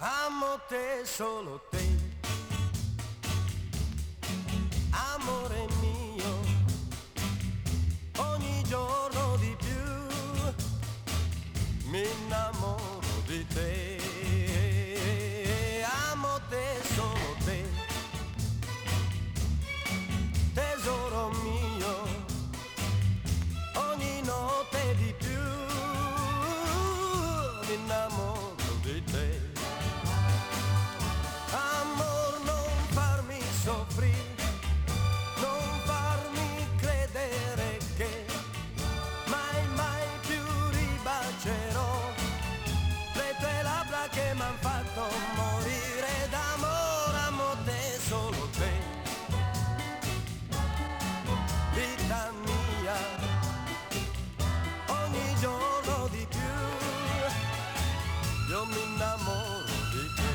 Amo te, solo te, amore mio, ogni giorno di più mi innamoro di te. Amo te, solo te, tesoro mio, ogni notte di più mi innamoro di te. Amor, non farmi soffrire, non farmi credere che mai, mai più ribacerò le tue labbra che m'han fatto morire d'amore. Amo te, solo te, vita mia, ogni giorno di più io mi innamoro di te.